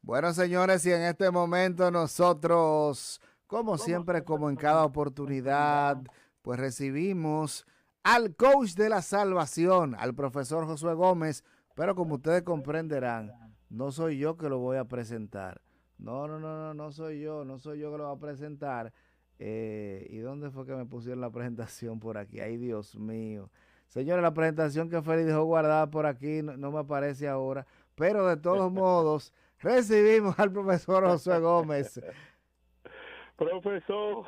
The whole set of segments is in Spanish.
Bueno, señores, y en este momento nosotros, como siempre, como en cada oportunidad, pues recibimos al coach de la salvación, al profesor Josué Gómez, pero como ustedes comprenderán, no soy yo que lo voy a presentar. No soy yo, no soy yo que lo voy a presentar. ¿Y dónde fue que me pusieron la presentación por aquí? Ay, Dios mío. Señores, la presentación que Félix dejó guardada por aquí no me aparece ahora, pero de todos modos, recibimos al profesor Josué Gómez. Profesor,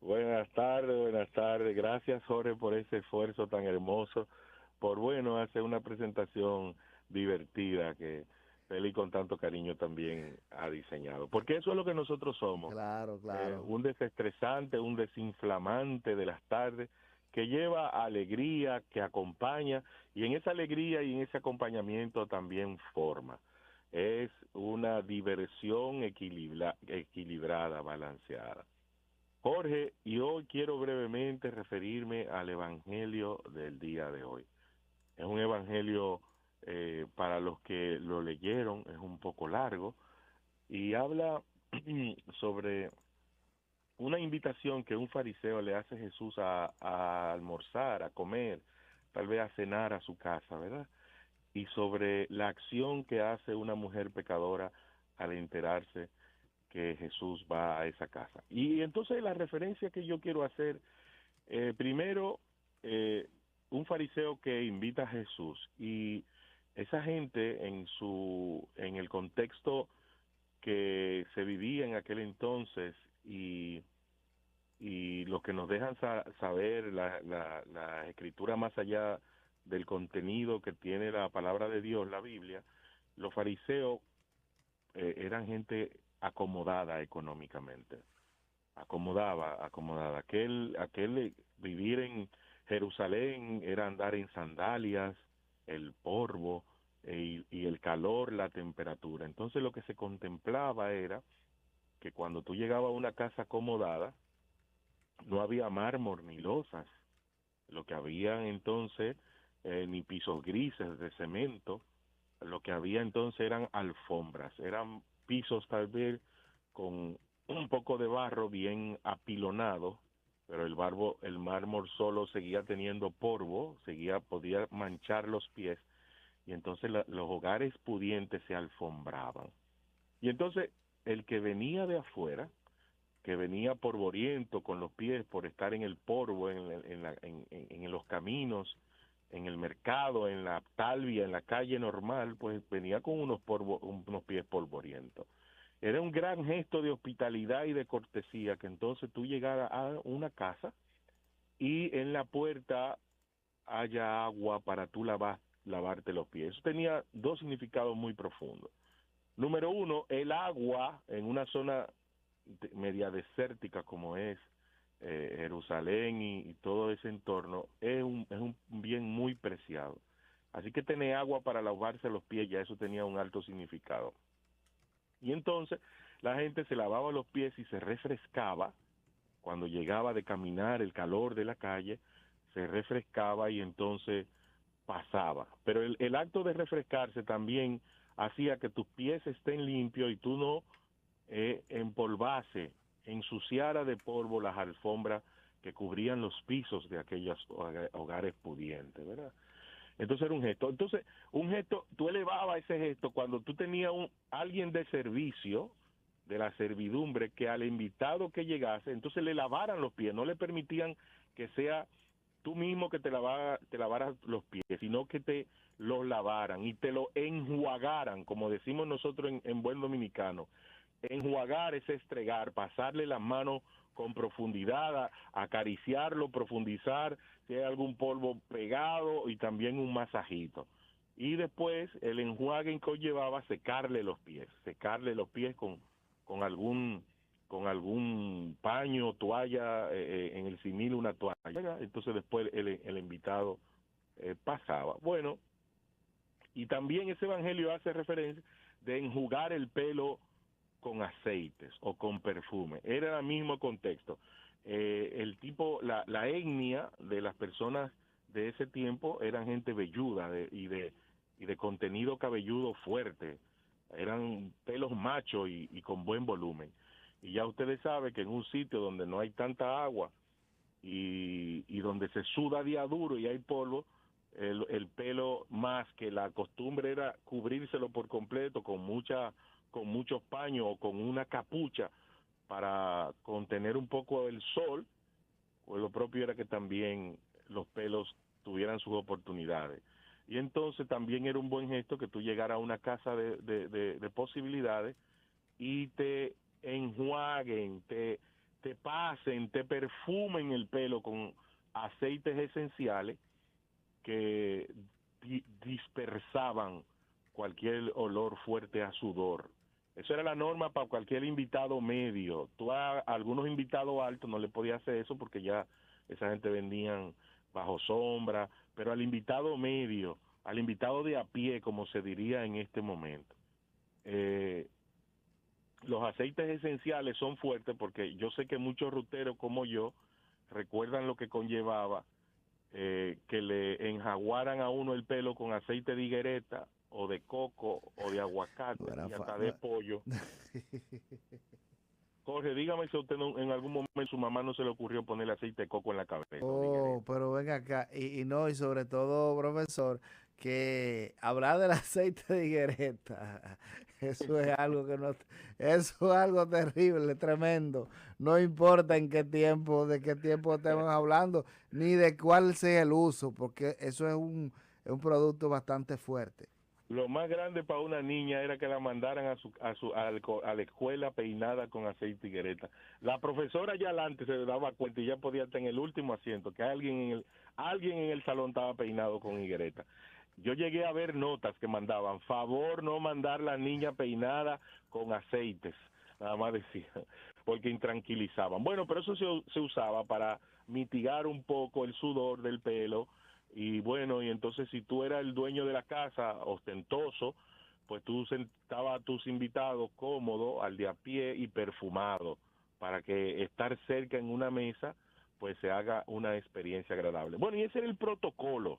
buenas tardes. Gracias, Jorge, por ese esfuerzo tan hermoso, por, bueno, hacer una presentación divertida que Feli con tanto cariño también ha diseñado. Porque eso es lo que nosotros somos, Claro, claro. un desestresante, un desinflamante de las tardes que lleva alegría, que acompaña, y en esa alegría y en ese acompañamiento también forma. Es una diversión equilibrada, balanceada. Jorge, y hoy quiero brevemente referirme al Evangelio del día de hoy. Es un Evangelio, para los que lo leyeron, es un poco largo, y habla sobre una invitación que un fariseo le hace a Jesús a almorzar, a comer, tal vez a cenar a su casa, ¿verdad? Y sobre la acción que hace una mujer pecadora al enterarse que Jesús va a esa casa. Y entonces la referencia que yo quiero hacer, primero, un fariseo que invita a Jesús, y esa gente en el contexto que se vivía en aquel entonces, y lo que nos dejan saber la escritura más allá del contenido que tiene la palabra de Dios, la Biblia, los fariseos eran gente acomodada económicamente, acomodada. Aquel vivir en Jerusalén era andar en sandalias, el polvo, y el calor, la temperatura. Entonces lo que se contemplaba era que cuando tú llegabas a una casa acomodada, no había mármol ni losas. Lo que había entonces, ni pisos grises de cemento. Lo que había entonces eran alfombras, eran pisos tal vez con un poco de barro bien apilonado, pero el mármol solo seguía teniendo polvo, podía manchar los pies, y entonces los hogares pudientes se alfombraban. Y entonces el que venía de afuera, que venía polvoriento con los pies por estar en el polvo, en los caminos, en el mercado, en la talvia, en la calle normal, pues venía con unos pies polvorientos. Era un gran gesto de hospitalidad y de cortesía que entonces tú llegaras a una casa y en la puerta haya agua para tú lavarte los pies. Eso tenía dos significados muy profundos. Número uno, el agua en una zona media desértica como es Jerusalén y todo ese entorno es un bien muy preciado. Así que tener agua para lavarse los pies, ya eso tenía un alto significado. Y entonces la gente se lavaba los pies y se refrescaba cuando llegaba de caminar, el calor de la calle, se refrescaba y entonces pasaba. Pero el acto de refrescarse también hacía que tus pies estén limpios y tú no empolvase, ensuciara de polvo las alfombras que cubrían los pisos de aquellos hogares pudientes, ¿verdad? Entonces era un gesto. Entonces, un gesto, tú elevabas ese gesto cuando tú tenías alguien de servicio, de la servidumbre, que al invitado que llegase, entonces le lavaran los pies, no le permitían que sea tú mismo que te lavaras los pies, sino que te los lavaran y te lo enjuagaran, como decimos nosotros en buen dominicano. Enjuagar es estregar, pasarle las manos con profundidad, acariciarlo, profundizar, si hay algún polvo pegado, y también un masajito. Y después el enjuague conllevaba secarle los pies con algún con algún paño, toalla, en el simil una toalla. Entonces después el invitado pasaba. Bueno, y también ese evangelio hace referencia de enjugar el pelo con aceites o con perfume. Era el mismo contexto. El tipo, la etnia de las personas de ese tiempo eran gente velluda y de contenido cabelludo fuerte. Eran pelos machos y con buen volumen. Y ya ustedes saben que en un sitio donde no hay tanta agua y donde se suda día duro y hay polvo, el pelo, más que la costumbre era cubrírselo por completo con muchos paños o con una capucha para contener un poco el sol, pues lo propio era que también los pelos tuvieran sus oportunidades. Y entonces también era un buen gesto que tú llegaras a una casa de posibilidades y te enjuaguen, te pasen, te perfumen el pelo con aceites esenciales que dispersaban cualquier olor fuerte a sudor. Eso era la norma para cualquier invitado medio. Tú a algunos invitados altos no le podías hacer eso porque ya esa gente vendían bajo sombra, pero al invitado medio, al invitado de a pie, como se diría en este momento, los aceites esenciales son fuertes porque yo sé que muchos ruteros como yo recuerdan lo que conllevaba que le enjaguaran a uno el pelo con aceite de higuereta o de coco o de aguacate y hasta de pollo. Jorge, dígame si a usted en algún momento su mamá no se le ocurrió ponerle aceite de coco en la cabeza. Oh, pero ven acá, y no, y sobre todo, profesor, que hablar del aceite de higuereta, eso es algo que no, eso es algo terrible, tremendo. No importa en qué tiempo, de qué tiempo estemos hablando, ni de cuál sea el uso, porque eso es un producto bastante fuerte. Lo más grande para una niña era que la mandaran a la escuela peinada con aceite y higuereta. La profesora ya adelante se daba cuenta y ya podía estar en el último asiento, que alguien en el salón estaba peinado con higuereta. Yo llegué a ver notas que mandaban, favor no mandar la niña peinada con aceites, nada más decía, porque intranquilizaban. Bueno, pero eso se usaba para mitigar un poco el sudor del pelo. Y bueno, y entonces si tú eras el dueño de la casa, ostentoso, pues tú sentabas a tus invitados cómodos, al de a pie y perfumado, para que estar cerca en una mesa, pues se haga una experiencia agradable. Bueno, y ese era el protocolo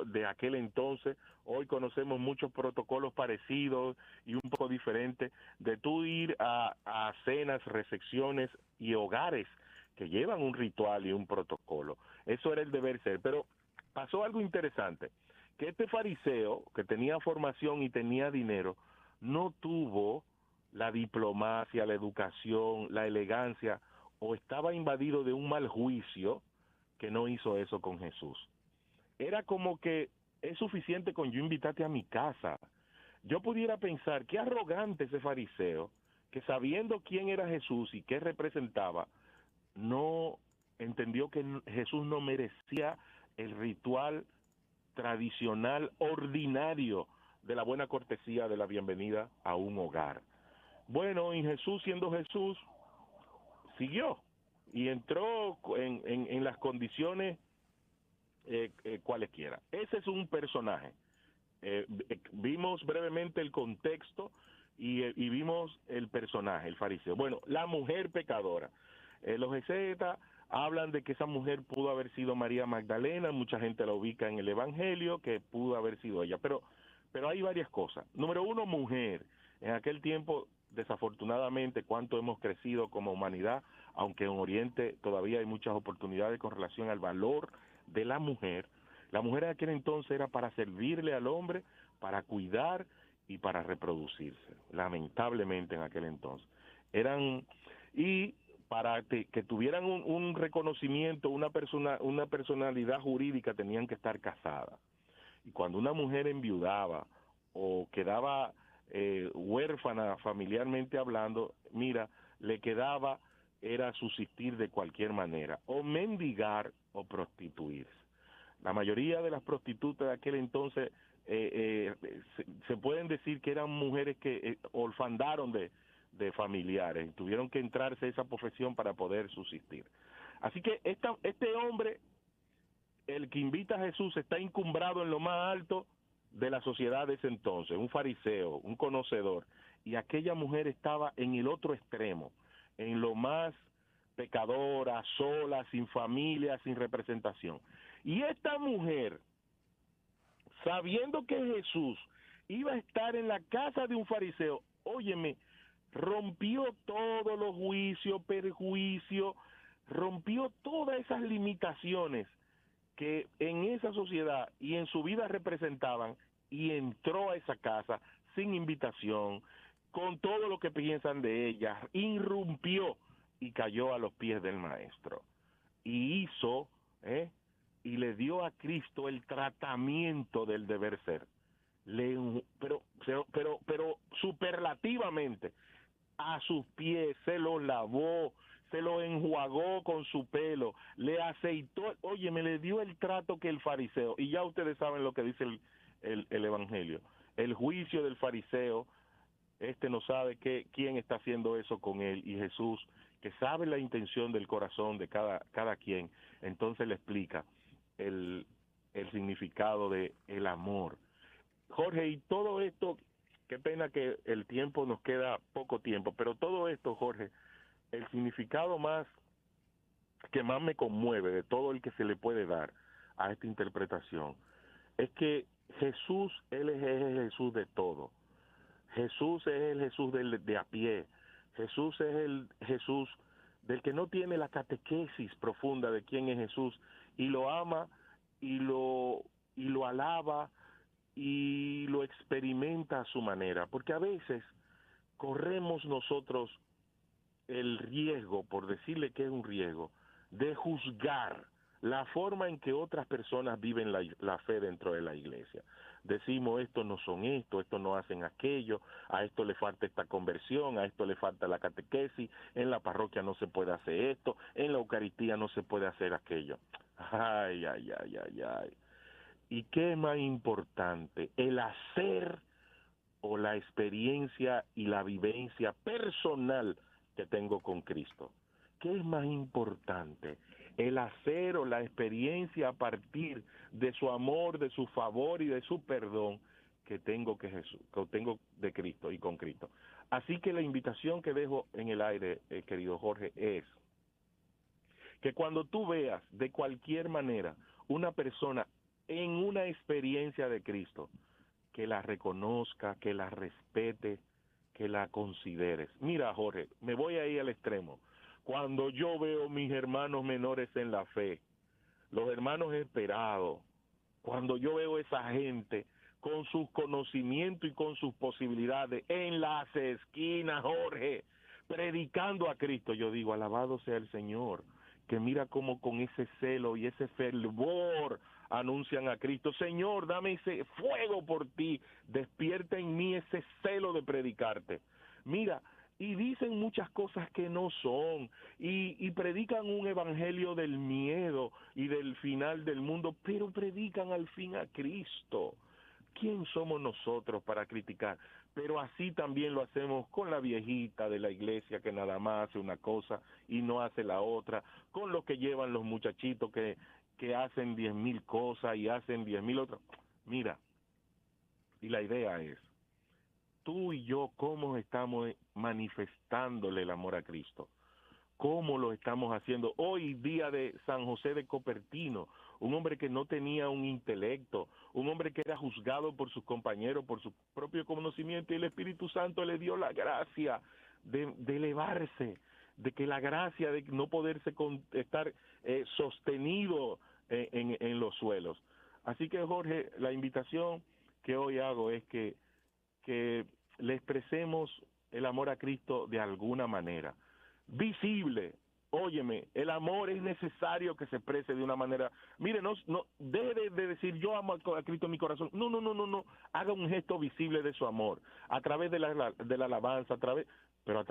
de aquel entonces. Hoy conocemos muchos protocolos parecidos y un poco diferentes, de tú ir a cenas, recepciones y hogares que llevan un ritual y un protocolo. Eso era el deber ser. Pero pasó algo interesante, que este fariseo, que tenía formación y tenía dinero, no tuvo la diplomacia, la educación, la elegancia, o estaba invadido de un mal juicio que no hizo eso con Jesús. Era como que es suficiente con yo invitarte a mi casa. Yo pudiera pensar, qué arrogante ese fariseo, que sabiendo quién era Jesús y qué representaba, no entendió que Jesús no merecía el ritual tradicional ordinario de la buena cortesía de la bienvenida a un hogar. Bueno, y Jesús, siendo Jesús, siguió y entró en las condiciones cualesquiera. Ese es un personaje. Vimos brevemente el contexto y vimos el personaje, el fariseo. Bueno, la mujer pecadora. Los exegetas hablan de que esa mujer pudo haber sido María Magdalena, mucha gente la ubica en el Evangelio, que pudo haber sido ella, pero hay varias cosas. Número uno, mujer. En aquel tiempo, desafortunadamente, cuánto hemos crecido como humanidad, aunque en Oriente todavía hay muchas oportunidades con relación al valor de la mujer. La mujer en aquel entonces era para servirle al hombre, para cuidar y para reproducirse, lamentablemente en aquel entonces. Y para que tuvieran un reconocimiento, una personalidad jurídica, tenían que estar casadas. Y cuando una mujer enviudaba o quedaba huérfana familiarmente hablando, mira, le quedaba era subsistir de cualquier manera, o mendigar o prostituirse. La mayoría de las prostitutas de aquel entonces se pueden decir que eran mujeres que orfandaron de familiares, tuvieron que entrarse a esa profesión para poder subsistir. Así que este hombre, el que invita a Jesús, está encumbrado en lo más alto de la sociedad de ese entonces, un fariseo, un conocedor, y aquella mujer estaba en el otro extremo, en lo más pecadora, sola, sin familia, sin representación. Y esta mujer, sabiendo que Jesús iba a estar en la casa de un fariseo, óyeme, rompió todos los juicios, perjuicios, rompió todas esas limitaciones que en esa sociedad y en su vida representaban, y entró a esa casa sin invitación, con todo lo que piensan de ella, irrumpió y cayó a los pies del maestro y hizo, y le dio a Cristo el tratamiento del deber ser, pero superlativamente, a sus pies, se los lavó, se lo enjuagó con su pelo, le aceitó, oye, me le dio el trato que el fariseo, y ya ustedes saben lo que dice el Evangelio, el juicio del fariseo, no sabe quién está haciendo eso con él, y Jesús, que sabe la intención del corazón de cada quien, entonces le explica el significado de el amor. Jorge, y todo esto, qué pena que el tiempo nos queda poco tiempo, pero todo esto, Jorge, el significado que más me conmueve de todo el que se le puede dar a esta interpretación es que Jesús, Él es el Jesús de todo. Jesús es el Jesús de a pie. Jesús es el Jesús del que no tiene la catequesis profunda de quién es Jesús y lo ama y lo alaba y lo experimenta a su manera, porque a veces corremos nosotros el riesgo, por decirle que es un riesgo, de juzgar la forma en que otras personas viven la fe dentro de la iglesia. Decimos, estos no son esto, estos no hacen aquello, a esto le falta esta conversión, a esto le falta la catequesis, en la parroquia no se puede hacer esto, en la Eucaristía no se puede hacer aquello. Ay, ay, ay, ay, ay. ¿Y qué es más importante? ¿El hacer o la experiencia y la vivencia personal que tengo con Cristo? ¿Qué es más importante? ¿El hacer o la experiencia a partir de su amor, de su favor y de su perdón que tengo que tengo de Cristo y con Cristo? Así que la invitación que dejo en el aire, querido Jorge, es que cuando tú veas de cualquier manera una persona en una experiencia de Cristo, que la reconozca, que la respete, que la consideres. Mira, Jorge, me voy a ir al extremo. Cuando yo veo mis hermanos menores en la fe, los hermanos esperados, cuando yo veo esa gente con sus conocimientos y con sus posibilidades en las esquinas, Jorge, predicando a Cristo, yo digo, alabado sea el Señor, que mira cómo con ese celo y ese fervor anuncian a Cristo. Señor, dame ese fuego por ti, despierta en mí ese celo de predicarte. Mira, y dicen muchas cosas que no son, y predican un evangelio del miedo y del final del mundo, pero predican al fin a Cristo. ¿Quién somos nosotros para criticar? Pero así también lo hacemos con la viejita de la iglesia que nada más hace una cosa y no hace la otra, con los que llevan los muchachitos que hacen 10,000 cosas y hacen 10,000 otras. Mira, y la idea es, tú y yo, ¿cómo estamos manifestándole el amor a Cristo? ¿Cómo lo estamos haciendo? Hoy, día de San José de Copertino, un hombre que no tenía un intelecto, un hombre que era juzgado por sus compañeros, por su propio conocimiento, y el Espíritu Santo le dio la gracia de elevarse, de que la gracia de no poderse estar sostenido en los suelos. Así que, Jorge, la invitación que hoy hago es que le expresemos el amor a Cristo de alguna manera visible. Óyeme, el amor es necesario que se exprese de una manera. Mire, no deje de decir yo amo a Cristo en mi corazón. No. Haga un gesto visible de su amor a través de la alabanza, pero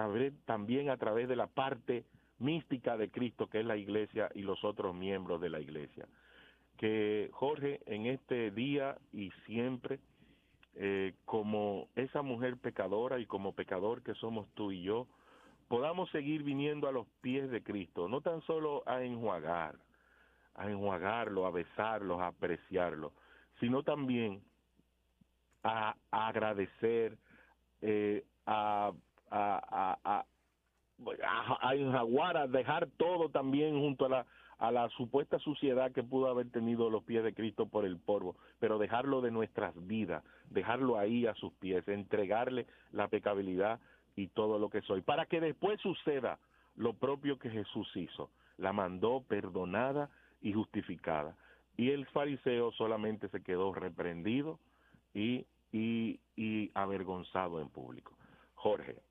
también a través de la parte mística de Cristo, que es la iglesia y los otros miembros de la iglesia. Que Jorge, en este día y siempre, como esa mujer pecadora y como pecador que somos tú y yo, podamos seguir viniendo a los pies de Cristo, no tan solo a enjuagarlo, a besarlo, a apreciarlo, sino también a agradecer, a a enjaguar, a dejar todo también junto a la supuesta suciedad que pudo haber tenido los pies de Cristo por el polvo, pero dejarlo de nuestras vidas, dejarlo ahí a sus pies, entregarle la pecabilidad y todo lo que soy, para que después suceda lo propio que Jesús hizo, la mandó perdonada y justificada. Y el fariseo solamente se quedó reprendido y avergonzado en público. Jorge.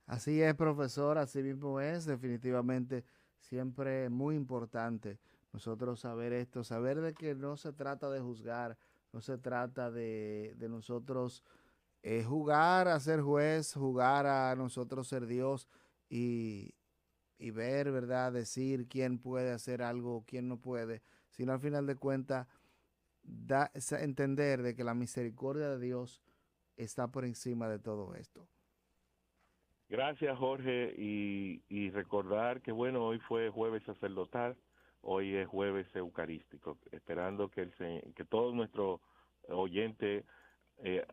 Así es, profesor, así mismo es, definitivamente siempre muy importante nosotros saber esto, saber de que no se trata de juzgar, no se trata de nosotros jugar a ser juez, jugar a nosotros ser Dios y ver, ¿verdad? Decir quién puede hacer algo, quién no puede, sino al final de cuentas entender de que la misericordia de Dios está por encima de todo esto. Gracias, Jorge, y recordar que, bueno, hoy fue jueves sacerdotal, hoy es jueves eucarístico, esperando que todos nuestros oyentes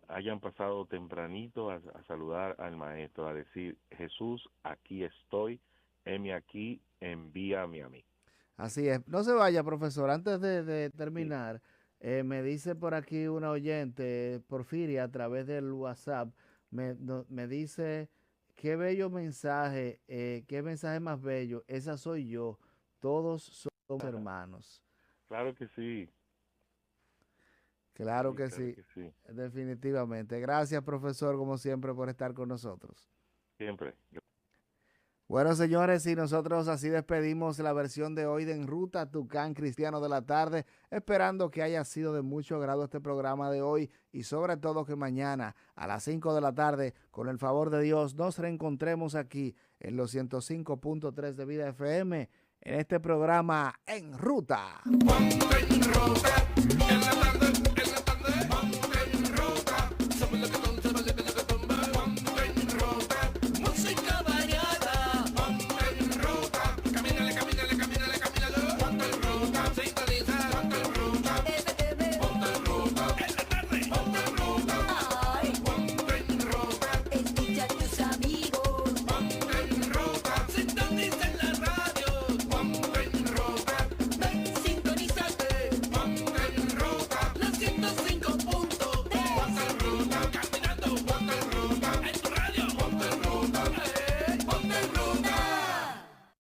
hayan pasado tempranito a saludar al Maestro, a decir, Jesús, aquí estoy, heme aquí, envíame a mí. Así es. No se vaya, profesor. Antes de terminar, me dice por aquí una oyente, Porfiria, a través del WhatsApp, me dice... Qué bello mensaje, qué mensaje más bello. Esa soy yo. Todos somos hermanos. Claro que sí. Claro que sí. Definitivamente. Gracias, profesor, como siempre, por estar con nosotros. Siempre. Bueno, señores, y nosotros así despedimos la versión de hoy de En Ruta Tucán Cristiano de la Tarde, esperando que haya sido de mucho agrado este programa de hoy y sobre todo que mañana a las 5 de la tarde, con el favor de Dios, nos reencontremos aquí en los 105.3 de Vida FM en este programa En Ruta. En la tarde,